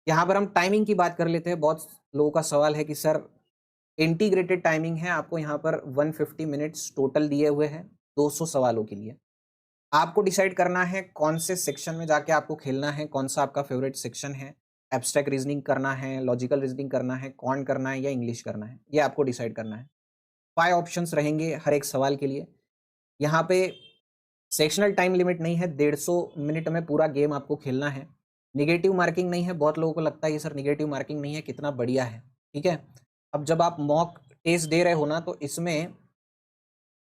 यहाँ पर हम टाइमिंग की बात कर लेते हैं। बहुत लोगों का सवाल है कि सर इंटीग्रेटेड टाइमिंग है, आपको यहाँ पर 150 मिनट्स टोटल दिए हुए हैं 200 सवालों के लिए। आपको डिसाइड करना है कौन से सेक्शन में जाके आपको खेलना है, कौन सा आपका फेवरेट सेक्शन है। एब्स्ट्रैक्ट रीजनिंग करना है, लॉजिकल रीजनिंग करना है, क्वांट करना है या इंग्लिश करना है, ये आपको डिसाइड करना है। 5 ऑप्शंस रहेंगे हर एक सवाल के लिए। यहाँ पे सेक्शनल टाइम लिमिट नहीं है, 150 मिनट में पूरा गेम आपको खेलना है। नेगेटिव मार्किंग नहीं है, बहुत लोगों को लगता है ये सर नेगेटिव मार्किंग नहीं है, कितना बढ़िया है, ठीक है। अब जब आप मॉक टेस्ट दे रहे हो ना, तो इसमें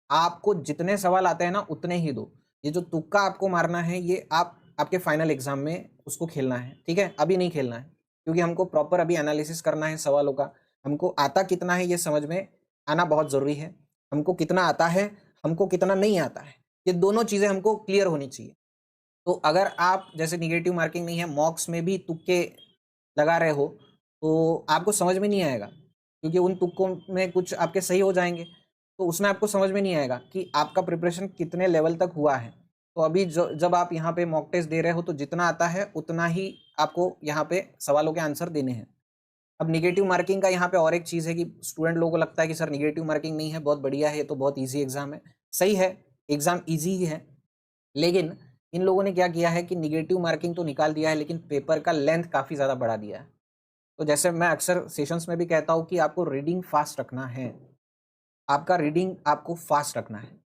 आपको जितने सवाल आते हैं ना उतने ही दो। ये जो तुक्का आपको मारना है ये आप आपके फाइनल एग्जाम में उसको खेलना है, ठीक है, अभी नहीं खेलना है, क्योंकि हमको प्रॉपर अभी एनालिसिस करना है सवालों का। हमको आता कितना है ये समझ में आना बहुत जरूरी है। हमको कितना आता है, हमको कितना नहीं आता है, ये दोनों चीजें हमको क्लियर होनी चाहिए। तो अगर आप जैसे निगेटिव मार्किंग नहीं है, मॉक्स में भी तुक्के लगा रहे हो, तो आपको समझ में नहीं आएगा, क्योंकि उन तुक्कों में कुछ आपके सही हो जाएंगे, तो उसमें आपको समझ में नहीं आएगा कि आपका प्रिपरेशन कितने लेवल तक हुआ है। तो अभी जब आप यहाँ पे मॉक टेस्ट दे रहे हो, तो जितना आता है उतना ही आपको यहाँ पे सवालों के आंसर देने हैं। अब निगेटिव मार्किंग का यहाँ पे और एक चीज़ है कि स्टूडेंट लोगों को लगता है कि सर निगेटिव मार्किंग नहीं है, बहुत बढ़िया है, तो बहुत ईजी एग्जाम है। सही है, एग्जाम ईजी ही है, लेकिन इन लोगों ने क्या किया है कि निगेटिव मार्किंग तो निकाल दिया है, लेकिन पेपर का लेंथ काफ़ी ज़्यादा बढ़ा दिया है। तो जैसे मैं अक्सर सेशंस में भी कहता हूँ कि आपको रीडिंग फास्ट रखना है, आपका रीडिंग आपको फास्ट रखना है।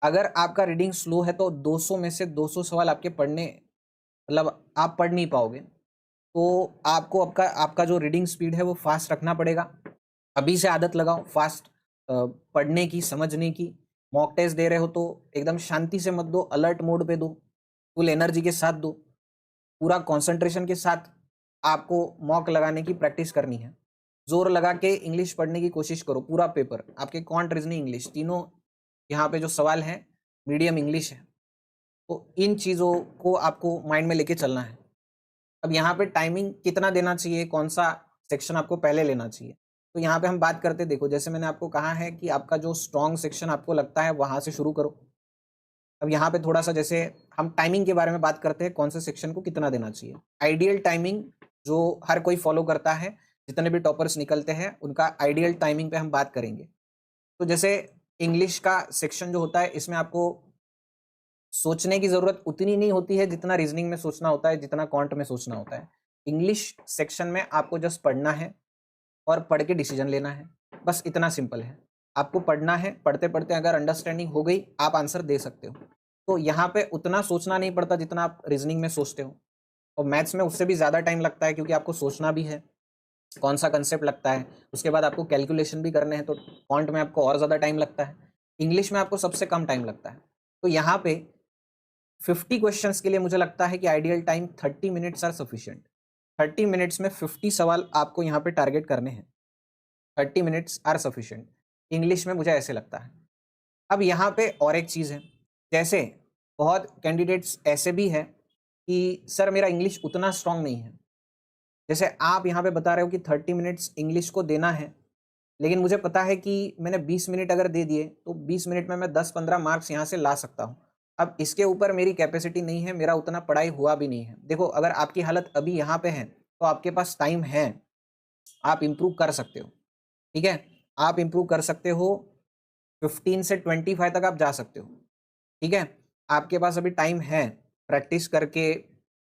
अगर आपका रीडिंग स्लो है तो 200 में से 200 सवाल आपके पढ़ने, मतलब आप पढ़ नहीं पाओगे। तो आपको आपका आपका जो रीडिंग स्पीड है वो फास्ट रखना पड़ेगा। अभी से आदत लगाओ फास्ट पढ़ने की, समझने की। मॉक टेस्ट दे रहे हो तो एकदम शांति से मत दो, अलर्ट मोड पे दो, फुल एनर्जी के साथ दो, पूरा कंसंट्रेशन के साथ आपको मॉक लगाने की प्रैक्टिस करनी है। जोर लगा के इंग्लिश पढ़ने की कोशिश करो, पूरा पेपर आपके क्वांट, रीजनिंग, इंग्लिश तीनों यहाँ पे जो सवाल हैं मीडियम इंग्लिश है। तो इन चीज़ों को आपको माइंड में लेके चलना है। अब यहाँ पे टाइमिंग कितना देना चाहिए, कौन सा सेक्शन आपको पहले लेना चाहिए, तो यहाँ पे हम बात करते, देखो जैसे मैंने आपको कहा है कि आपका जो स्ट्रॉन्ग सेक्शन आपको लगता है वहां से शुरू करो। अब यहाँ पे थोड़ा सा जैसे हम टाइमिंग के बारे में बात करते हैं, कौन से सेक्शन को कितना देना चाहिए। आइडियल टाइमिंग जो हर कोई फॉलो करता है, जितने भी टॉपर्स निकलते हैं उनका आइडियल टाइमिंग पे हम बात करेंगे। तो जैसे इंग्लिश का सेक्शन जो होता है, इसमें आपको सोचने की जरूरत उतनी नहीं होती है जितना रीजनिंग में सोचना होता है, जितना क्वांट में सोचना होता है। इंग्लिश सेक्शन में आपको जस्ट पढ़ना है और पढ़ के डिसीजन लेना है, बस इतना सिंपल है। आपको पढ़ना है, पढ़ते पढ़ते अगर अंडरस्टैंडिंग हो गई आप आंसर दे सकते हो। तो यहाँ पे उतना सोचना नहीं पड़ता जितना आप रीजनिंग में सोचते हो। और मैथ्स में उससे भी ज़्यादा टाइम लगता है, क्योंकि आपको सोचना भी है कौन सा कंसेप्ट लगता है, उसके बाद आपको कैलकुलेशन भी करने हैं, तो क्वांट में आपको और ज़्यादा टाइम लगता है। इंग्लिश में आपको सबसे कम टाइम लगता है। तो यहाँ पे 50 क्वेश्चंस के लिए मुझे लगता है कि ideal time 30 minutes are sufficient. 30 minutes में 50 सवाल आपको यहाँ पे टारगेट करने हैं। 30 मिनट्स आर सफिशिएंट, इंग्लिश में मुझे ऐसे लगता है। अब यहाँ पे और एक चीज़ है, जैसे बहुत कैंडिडेट्स ऐसे भी हैं कि सर मेरा इंग्लिश उतना स्ट्रांग नहीं है। जैसे आप यहाँ पे बता रहे हो कि 30 मिनट्स इंग्लिश को देना है, लेकिन मुझे पता है कि मैंने 20 मिनट अगर दे दिए तो 20 मिनट में मैं 10-15 मार्क्स यहाँ से ला सकता हूँ। अब इसके ऊपर मेरी कैपेसिटी नहीं है, मेरा उतना पढ़ाई हुआ भी नहीं है। देखो अगर आपकी हालत अभी यहाँ पे है तो आपके पास टाइम है, आप इम्प्रूव कर सकते हो, ठीक है, आप इम्प्रूव कर सकते हो। 15 से 25 तक आप जा सकते हो, ठीक है। आपके पास अभी टाइम है, प्रैक्टिस करके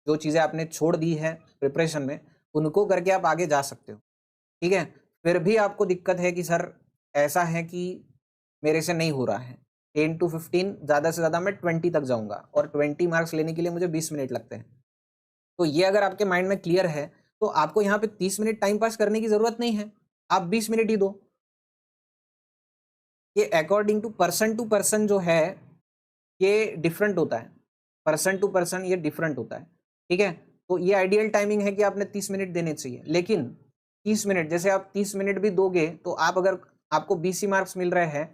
जो चीज़ें आपने छोड़ दी है प्रिपरेशन में, उनको करके आप आगे जा सकते हो, ठीक है। फिर भी आपको दिक्कत है कि सर ऐसा है कि मेरे से नहीं हो रहा है, 10 to 15, ज़्यादा से ज़्यादा मैं 20 तक जाऊँगा और 20 मार्क्स लेने के लिए मुझे 20 मिनट लगते हैं। तो ये अगर आपके माइंड में क्लियर है, तो आपको यहाँ पे 30 मिनट टाइम पास करने की ज़रूरत नहीं है, आप 20 मिनट ही दो। ये अकॉर्डिंग टू पर्सन जो है, ये डिफरेंट होता है। पर्सन टू पर्सन ये डिफरेंट होता है, ठीक है। तो ये आइडियल टाइमिंग है कि आपने 30 मिनट देने चाहिए, लेकिन 30 मिनट जैसे आप 30 मिनट भी दोगे तो आप अगर आपको 20 ही मार्क्स मिल रहे हैं,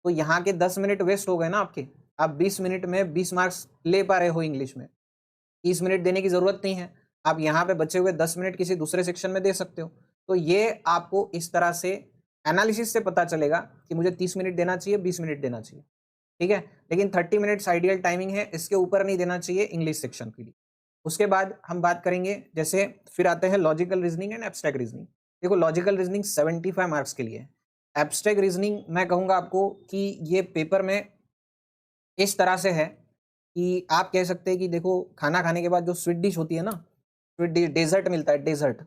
तो यहाँ के 10 मिनट वेस्ट हो गए ना आपके। आप 20 मिनट में 20 मार्क्स ले पा रहे हो इंग्लिश में, 30 मिनट देने की जरूरत नहीं है। आप यहाँ पे बचे हुए 10 मिनट किसी दूसरे सेक्शन में दे सकते हो। तो ये आपको इस तरह से एनालिसिस से पता चलेगा कि मुझे 30 मिनट देना चाहिए, 20 मिनट देना चाहिए, ठीक है। लेकिन 30 मिनट्स आइडियल टाइमिंग है, इसके ऊपर नहीं देना चाहिए इंग्लिश सेक्शन के लिए। उसके बाद हम बात करेंगे, जैसे फिर आते हैं logical reasoning and abstract reasoning. देखो लॉजिकल रीजनिंग 75 मार्क्स के लिए, एब्स्ट्रैक्ट रीजनिंग मैं कहूँगा आपको कि ये पेपर में इस तरह से है कि आप कह सकते हैं कि देखो खाना खाने के बाद जो स्वीट डिश होती है ना, स्वीट डिश डेजर्ट मिलता है, डेजर्ट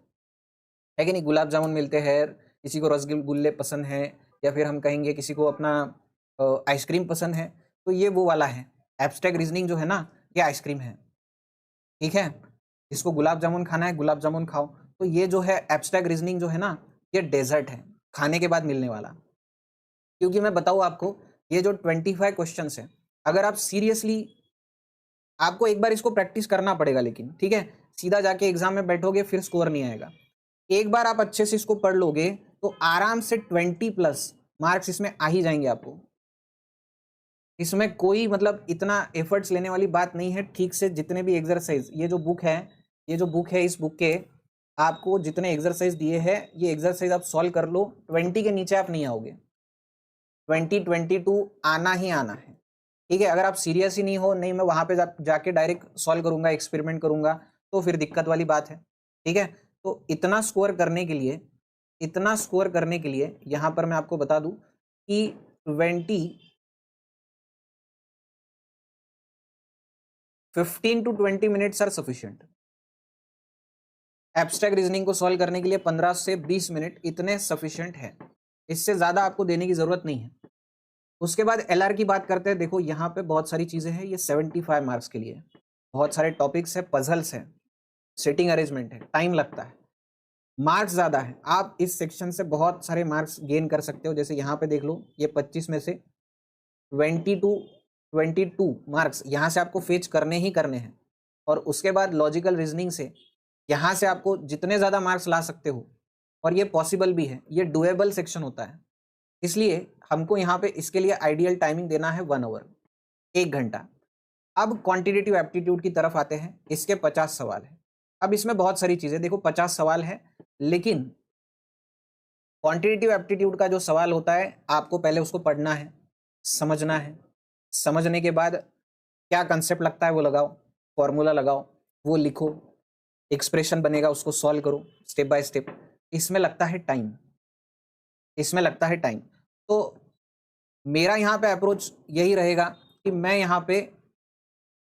है कि नहीं, गुलाब जामुन मिलते हैं, किसी को रसगुल्ले पसंद है, या फिर हम कहेंगे किसी को अपना आइसक्रीम पसंद है, तो ये वो वाला है। एब्स्ट्रैक्ट रीजनिंग जो है ना, ये आइसक्रीम है, ठीक है। जिसको गुलाब जामुन खाना है गुलाब जामुन खाओ। तो ये जो है एब्स्ट्रैक्ट रीजनिंग जो है ना, ये डेजर्ट है, खाने के बाद मिलने वाला। क्योंकि मैं बताऊँ आपको, ये जो 25 क्वेश्चंस है, अगर आप सीरियसली, आपको एक बार इसको प्रैक्टिस करना पड़ेगा, लेकिन ठीक है, सीधा जाके एग्जाम में बैठोगे फिर स्कोर नहीं आएगा। एक बार आप अच्छे से इसको पढ़ लोगे तो आराम से 20+ मार्क्स इसमें आ ही जाएंगे आपको। इसमें कोई मतलब इतना एफर्ट्स लेने वाली बात नहीं है। ठीक से जितने भी एक्सरसाइज, ये जो बुक है, इस बुक के आपको जितने एक्सरसाइज दिए हैं, ये एक्सरसाइज आप सॉल्व कर लो, 20 के नीचे आप नहीं आओगे। 20-22 आना ही आना है, ठीक है। अगर आप सीरियस ही नहीं हो, नहीं मैं वहां पे जाके डायरेक्ट सॉल्व करूंगा, एक्सपेरिमेंट करूंगा, तो फिर दिक्कत वाली बात है, ठीक है। तो इतना स्कोर करने के लिए, यहाँ पर मैं आपको बता दूं कि 15 to 20 minutes are sufficient. Abstract reasoning को सॉल्व करने के लिए 15 से 20 मिनट इतने सफिशिएंट है, इससे ज्यादा आपको देने की जरूरत नहीं है। उसके बाद एलआर की बात करते हैं। देखो यहाँ पे बहुत सारी चीजें हैं, ये 75 मार्क्स के लिए, बहुत सारे टॉपिक्स है, पजल्स है, सेटिंग अरेंजमेंट है, टाइम लगता है, मार्क्स ज्यादा है। आप इस सेक्शन से बहुत सारे मार्क्स गेन कर सकते हो। जैसे यहाँ पे देख लो, ये 25 में से 22 मार्क्स यहाँ से आपको फेच करने ही करने हैं। और उसके बाद लॉजिकल रीजनिंग से यहाँ से आपको जितने ज्यादा मार्क्स ला सकते हो, और ये पॉसिबल भी है, ये डुएबल सेक्शन होता है। इसलिए हमको यहाँ पे इसके लिए आइडियल टाइमिंग देना है 1 आवर, 1 घंटा। अब क्वांटिटेटिव एप्टीट्यूड की तरफ आते हैं। इसके 50 सवाल है। अब इसमें बहुत सारी चीजें, देखो 50 सवाल है, लेकिन क्वांटिटेटिव एप्टीट्यूड का जो सवाल होता है, आपको पहले उसको पढ़ना है, समझना है, समझने के बाद क्या कंसेप्ट लगता है वो लगाओ, फॉर्मूला लगाओ, वो लिखो, एक्सप्रेशन बनेगा उसको सॉल्व करो स्टेप बाय स्टेप। इसमें लगता है टाइम। तो मेरा यहाँ पे अप्रोच यही रहेगा कि मैं यहाँ पे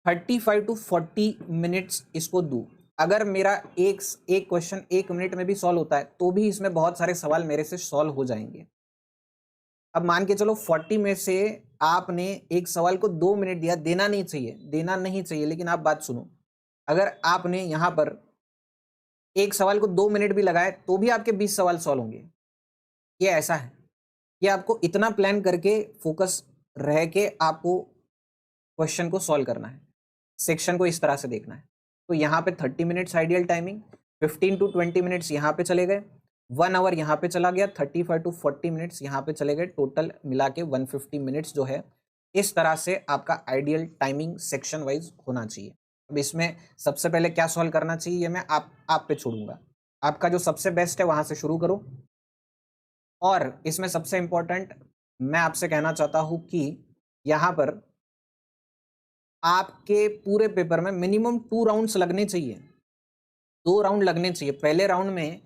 35 to 40 मिनट्स इसको दूं। अगर मेरा एक क्वेश्चन 1 मिनट में भी सॉल्व होता है, तो भी इसमें बहुत सारे सवाल मेरे से सॉल्व हो जाएंगे। अब मान के चलो 40 में से आपने एक सवाल को 2 मिनट दिया, देना नहीं चाहिए, लेकिन आप बात सुनो, अगर आपने यहाँ पर एक सवाल को 2 मिनट भी लगाए, तो भी आपके 20 सवाल सॉल्व होंगे। ये ऐसा है, ये आपको इतना प्लान करके फोकस रह के आपको क्वेश्चन को सॉल्व करना है, सेक्शन को इस तरह से देखना है। तो यहाँ पे 30 minutes ideal timing, 15 to 20 minutes यहाँ पे चले गए, 1 आवर यहाँ पे चला गया, 35 to 40 मिनट्स यहाँ पे चले गए, टोटल मिला के 150 मिनट्स जो है, इस तरह से आपका आइडियल टाइमिंग सेक्शन वाइज होना चाहिए। अब इसमें सबसे पहले क्या सॉल्व करना चाहिए, ये मैं आप पे छोड़ूंगा। आपका जो सबसे बेस्ट है वहां से शुरू करो। और इसमें सबसे इंपॉर्टेंट मैं आपसे कहना चाहता हूं कि यहाँ पर आपके पूरे पेपर में मिनिमम 2 राउंड्स लगने चाहिए, 2 राउंड लगने चाहिए। पहले राउंड में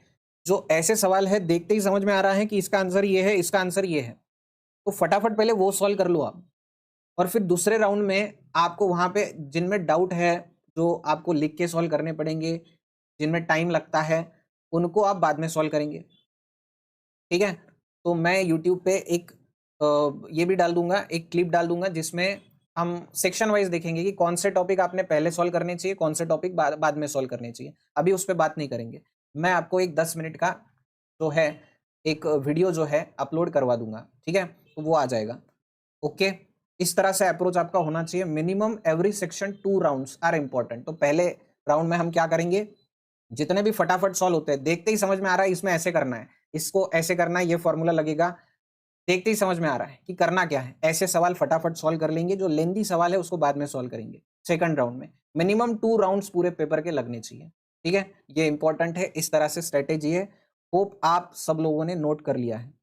जो ऐसे सवाल है, देखते ही समझ में आ रहा है कि इसका आंसर ये है, इसका आंसर ये है, तो फटाफट पहले वो सॉल्व कर लो आप। और फिर दूसरे राउंड में आपको वहां पे जिनमें डाउट है, जो आपको लिख के सॉल्व करने पड़ेंगे, जिनमें टाइम लगता है, उनको आप बाद में सॉल्व करेंगे, ठीक है। तो मैं यूट्यूब पे एक ये भी डाल दूंगा, एक क्लिप डाल दूंगा, जिसमें हम सेक्शन वाइज देखेंगे कि कौन से टॉपिक आपने पहले सॉल्व करने चाहिए, कौन से टॉपिक बाद में सॉल्व करने चाहिए। अभी उस पर बात नहीं करेंगे। मैं आपको एक 10 मिनट का जो है एक वीडियो जो है अपलोड करवा दूंगा, ठीक है, तो वो आ जाएगा। ओके, इस तरह से अप्रोच आपका होना चाहिए। Minimum every section 2 rounds are important. तो पहले राउंड में हम क्या करेंगे, जितने भी फटाफट सॉल्व होते हैं, देखते ही समझ में आ रहा है इसमें ऐसे करना है, इसको ऐसे करना है, ये फॉर्मूला लगेगा, देखते ही समझ में आ रहा है कि करना क्या है, ऐसे सवाल फटाफट सॉल्व कर लेंगे। जो लेंदी सवाल है उसको बाद में सॉल्व करेंगे। सेकंड राउंड में मिनिमम 2 राउंड्स पूरे पेपर के लगने चाहिए, ठीक है। ये इंपॉर्टेंट है, इस तरह से स्ट्रेटेजी है। होप आप सब लोगों ने नोट कर लिया है।